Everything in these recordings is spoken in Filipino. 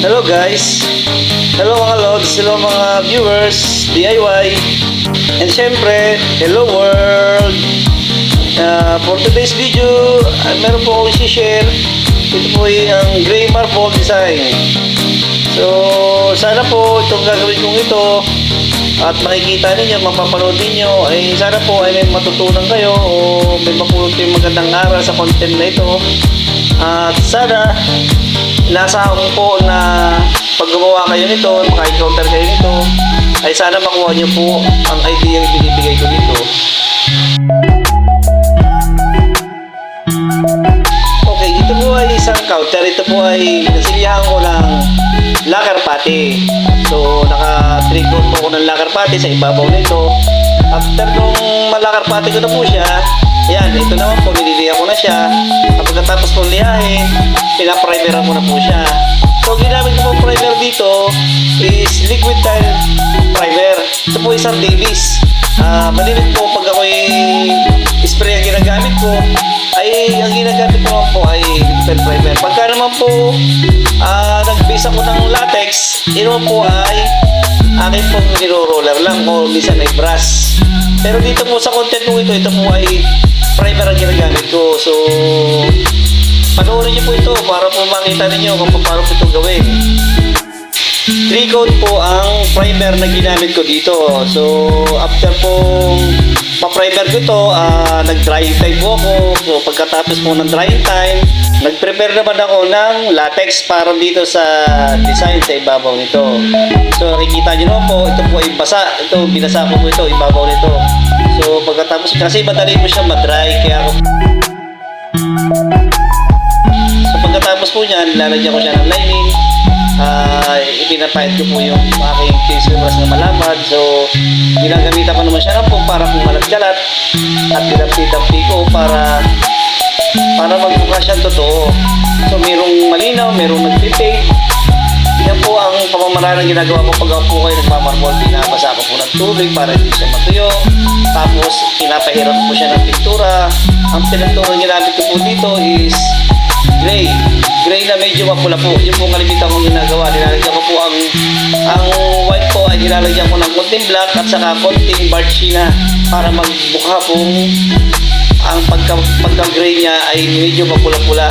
Hello guys! Hello mga lods, hello mga viewers, DIY, and syempre, hello world! For today's video, meron po akong i-share. Ito po ay ang gray marble design. So, sana po itong gagawin kong ito at makikita ninyo, mapapanood ninyo, ay sana po ay may matutunan kayo o may mapulot kayong magandang aral sa content na ito. At sana inaasahan ko po na pag gumawa kayo nito, maka-encounter kayo nito, ay sana makuha nyo po ang idea yung binibigay ko dito. Okay, ito po ay isang counter. Ito po ay nasilyahan ko ng lacquer putty. So, naka-3 coat po ko ng lacquer putty sa ibabaw nito. After nung malakar putty ko na po siya, ayan, ito naman po, nililihan ko na siya. Pagkatapos po lihahin, pinaprimeran ko na po siya. So, ginamit ko po primer dito is liquid tile primer. Ito po isang Davis. Malimit po pag ako'y spray ang ginagamit ko, ay ang ginagamit ko naman po ay liquid primer. Pagka naman po nag-base ako ng latex, ito po ay akin pong niro-roller lang o minsan ay brush. Pero dito po sa content ko ito po ay primer ang ginagamit ko. So, panoorin niyo po ito para po makita ninyo kung paano po ito gawin. 3 coat po ang primer na ginamit ko dito. So, after pong pa-primer ko ito, nag-drying time po ako. So, pagkatapos po ng drying time, nag-prepare naman ako ng latex para dito sa design sa ibabaw nito. So, nakikita nyo naman po, ito po ay basa. Ito, binasa ko po ito, ibabaw nito. So, pagkatapos, kasi madali po siya madry, kaya ako... So, pagkatapos po niyan, lalagyan ko siya ng lining. Ipinapahid ko po yung aking case brush na malapad. So, ginagamitan ko naman siya ng po para kumalat-galat at pinapit-tapit ko para magmukha siyang totoo. So, mayroong malinaw, mayroong nagpipig. Yan po ang pamamaraan ng ginagawa ko pag po kayo nagmamarmol. Pinabasa ko po ng tubig para hindi siya matuyo. Tapos, pinapahirap po siya ng pintura. Ang pintura ginamit ko po dito is gray. Gray na medyo mapula po. Yung po kalimitan kong ginagawa. Nilalagyan ko po ang white po ay nilalagyan ko ng konting black at saka konting barchina para magbuka pong ang pagka-gray niya ay medyo mapula-pula.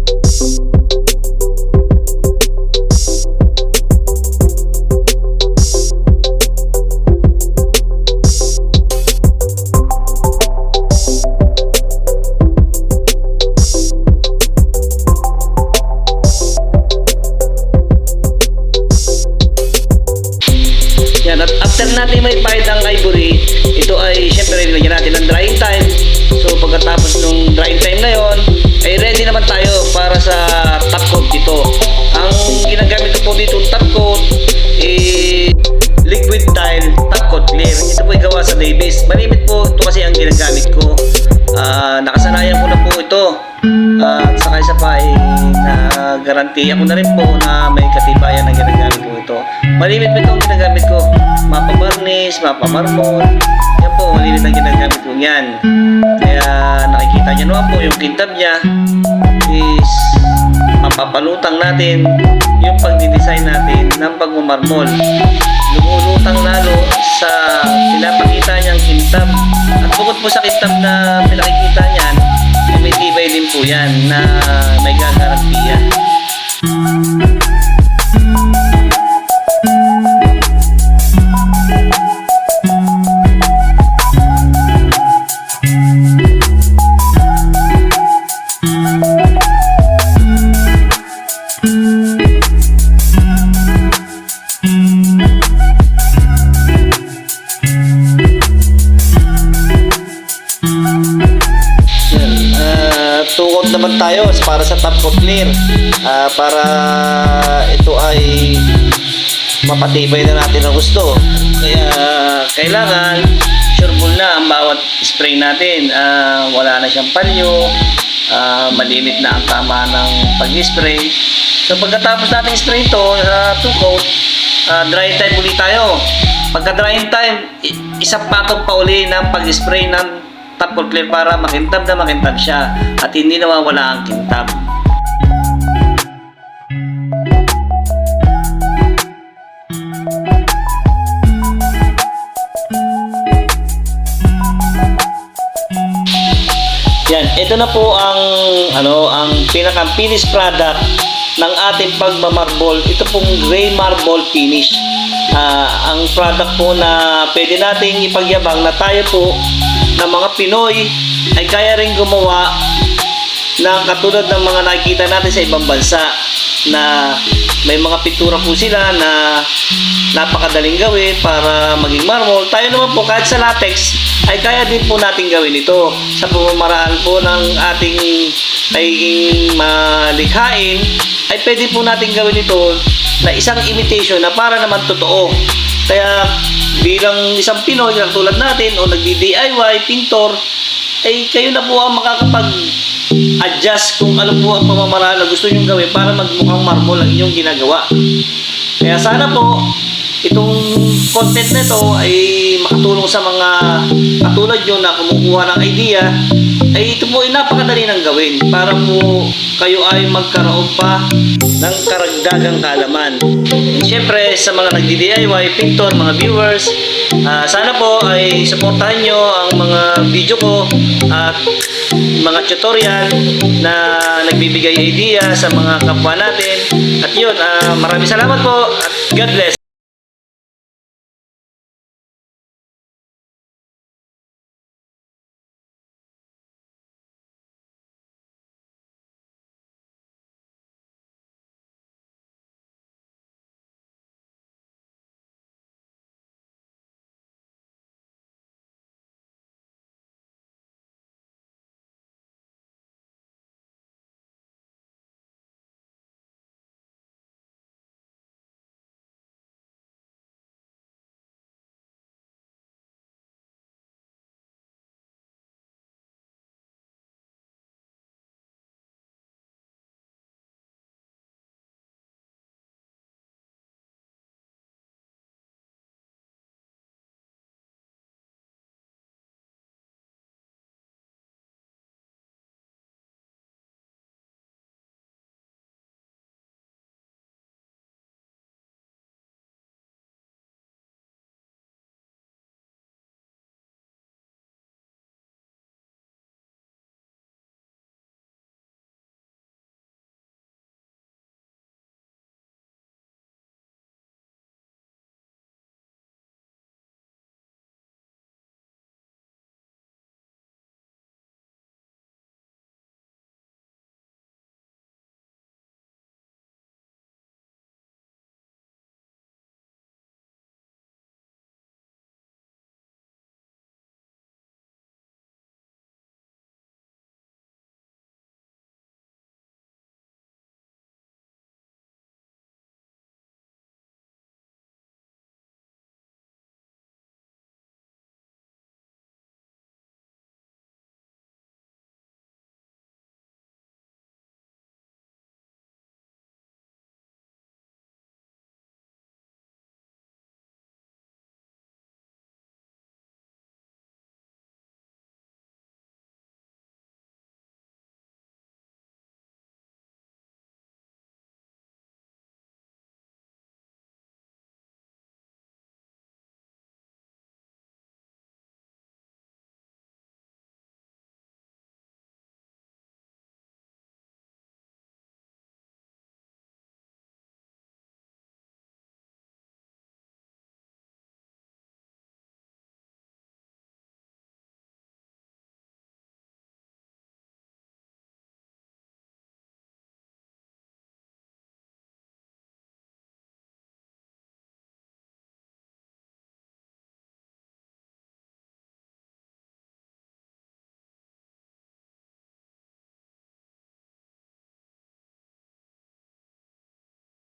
Yan, at after natin may pahid ang ivory, ito ay syempre nilagyan natin ng drying time. So pagkatapos nung drying time na yon, ay ready naman tayo para sa top coat dito. Ang ginagamit ko po dito top coat, liquid tile top coat clear. Ito po ay gawa sa Davis. Malimit po ito kasi ang ginagamit ko. Nakasanayan ko na po ito. At saka isa pa ay na-garantiya ko na rin po na may katibayan na ginagamit ko ito. Malimit po ito ang ginagamit ko. Mapa-varnish, mapa-marmol. Yan po, malimit ang ginagamit ko yan. Kaya nakikita nyo naman po yung kintab niya is mapapalutang natin yung pagdidesign natin ng pagmamarmol. Lumulutang lalo sa pinapakita niyang kintab. At bukod po sa kintab na pinakikita niyan, may tibay din po yan na may gagarantiya. Tukot naman tayo para sa top coat clear, para ito ay mapatibay na natin ang gusto. Kaya kailangan sureball na ang bawat spray natin. Wala na siyang palyo, malimit na ang tama ng pag-spray. So pagkatapos natin spray ito two coat, dry time ulit tayo. Pagka dry time, isang patong pa uli ng pag-spray ng top coat clear para makintab na makintab siya at hindi nawawala ang kintab. Yan, ito na po ang pinaka-finished product ng ating pagmamarbol. Ito pong gray marble finish. Ang product po na pwede nating ipagyabang na tayo po ng mga Pinoy ay kaya rin gumawa ng katulad ng mga nakikita natin sa ibang bansa na may mga pintura po sila na napakadaling gawin para maging marble. Tayo naman po kahit sa latex ay kaya din po natin gawin ito sa pamamaraan po ng ating pagiging malikhain. Ay pwede po natin gawin ito na isang imitation na para naman totoo. Kaya bilang isang Pinoy na tulad natin o nagdi-DIY, pintor, ay kayo na po ang makakapag-adjust kung ano po ang pamamaraan na gusto nyong gawin para magmukhang marble ang inyong ginagawa. Kaya sana po itong content na ito ay makatulong sa mga katulad nyo na kumukuha ng idea. Ay ito po ay napakadali ng gawin para po kayo ay magkaroon pa ng karagdagang kaalaman. And syempre sa mga nagdi-DIY, pintor, mga viewers, sana po ay supportahan nyo ang mga video ko at mga tutorial na nagbibigay idea sa mga kapwa natin. At yun, maraming salamat po at God bless.